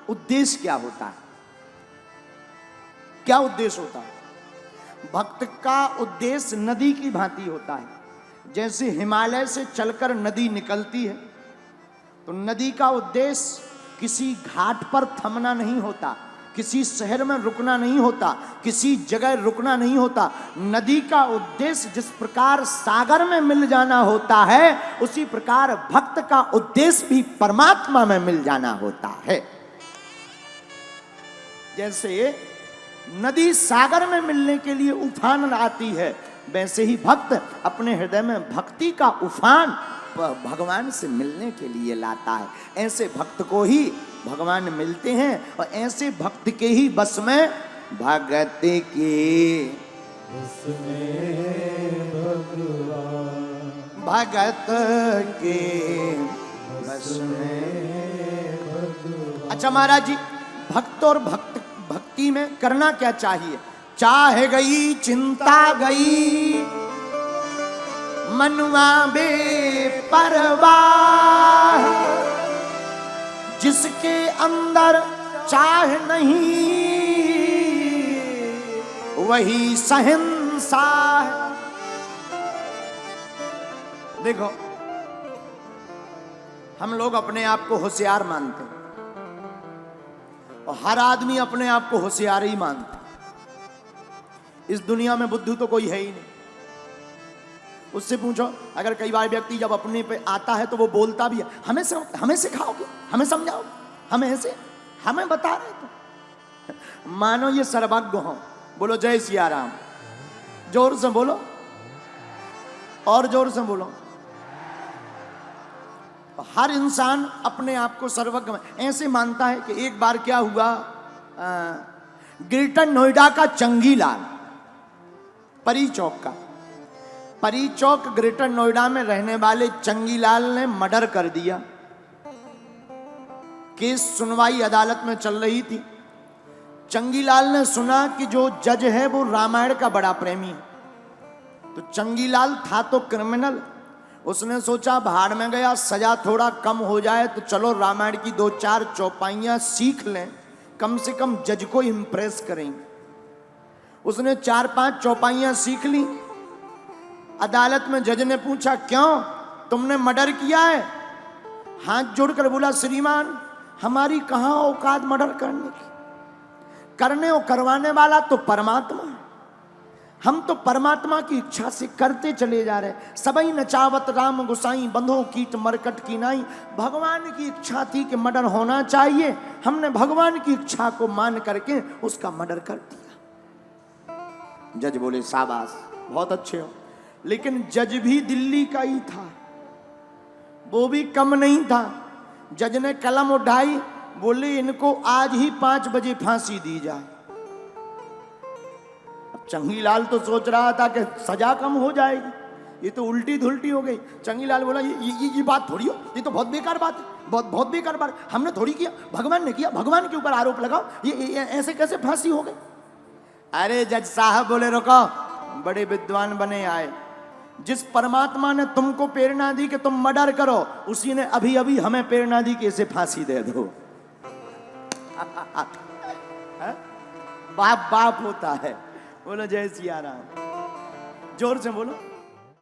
उद्देश्य क्या होता है? क्या उद्देश्य होता है? भक्त का उद्देश्य नदी की भांति होता है। जैसे हिमालय से चलकर नदी निकलती है, तो नदी का उद्देश्य किसी घाट पर थमना नहीं होता, किसी शहर में रुकना नहीं होता, किसी जगह रुकना नहीं होता। नदी का उद्देश्य जिस प्रकार सागर में मिल जाना होता है, उसी प्रकार भक्त का उद्देश्य भी परमात्मा में मिल जाना होता है। जैसे नदी सागर में मिलने के लिए उफान आती है, वैसे ही भक्त अपने हृदय में भक्ति का उफान भगवान से मिलने के लिए लाता है। ऐसे भक्त को ही भगवान मिलते हैं और ऐसे भक्त के ही बस में भगत के भगत के बस में। अच्छा महाराज जी, भक्त और भक्ति में करना क्या चाहिए? चाहे गई चिंता गई मनवा बेपरवाह, जिसके अंदर चाह नहीं वही शहंशाह है। देखो, हम लोग अपने आप को होशियार मानते हैं और हर आदमी अपने आप को होशियार ही मानता है। इस दुनिया में बुद्धू तो कोई है ही नहीं। उससे पूछो, अगर कई बार व्यक्ति जब अपने पे आता है तो वो बोलता भी है, हमें सिखाओगे, हमें समझाओगे, हमें बता रहे तो मानो ये सर्वज्ञ हो। बोलो जय सिया राम, जोर से बोलो और जोर से बोलो। हर इंसान अपने आप को सर्वज्ञ ऐसे मानता है कि एक बार क्या हुआ, ग्रेटर नोएडा का चंगीलाल, परी चौक ग्रेटर नोएडा में रहने वाले चंगीलाल ने मर्डर कर दिया। केस सुनवाई अदालत में चल रही थी। चंगीलाल ने सुना कि जो जज है वो रामायण का बड़ा प्रेमी है। तो चंगीलाल था तो क्रिमिनल, उसने सोचा भाड़ में गया, सजा थोड़ा कम हो जाए तो चलो रामायण की 2-4 चौपाइयां सीख लें, कम से कम जज को इंप्रेस करेंगे। उसने 4-5 चौपाइयां सीख ली। अदालत में जज ने पूछा, क्यों तुमने मर्डर किया है? हाथ जोड़कर बोला, श्रीमान हमारी कहां औकात मर्डर करने की, करने और करवाने वाला तो परमात्मा है। हम तो परमात्मा की इच्छा से करते चले जा रहे। सबई नचावत राम गुसाई, बंधो कीट मरकट की नाई। भगवान की इच्छा थी कि मर्डर होना चाहिए, हमने भगवान की इच्छा को मान करके उसका मर्डर कर दिया। जज बोले, शाबाश, बहुत अच्छे हो। लेकिन जज भी दिल्ली का ही था, वो भी कम नहीं था। जज ने कलम उठाई, बोले इनको आज ही 5 बजे फांसी दी जाए। अब चंगीलाल तो सोच रहा था कि सजा कम हो जाएगी, ये तो उल्टी धुल्टी हो गई। चंगीलाल बोला, ये बात थोड़ी हो, ये तो बहुत बेकार बात है, बहुत बेकार बात। हमने थोड़ी किया, भगवान ने किया, भगवान के ऊपर आरोप लगाओ, ये ऐसे कैसे फांसी हो गई? अरे जज साहब बोले, रुको, बड़े विद्वान बने आए। जिस परमात्मा ने तुमको प्रेरणा दी कि तुम मर्डर करो, उसी ने अभी अभी हमें प्रेरणा दी कि इसे फांसी दे दो। बाप बाप होता है। बोलो जय सिया राम, जोर से बोलो।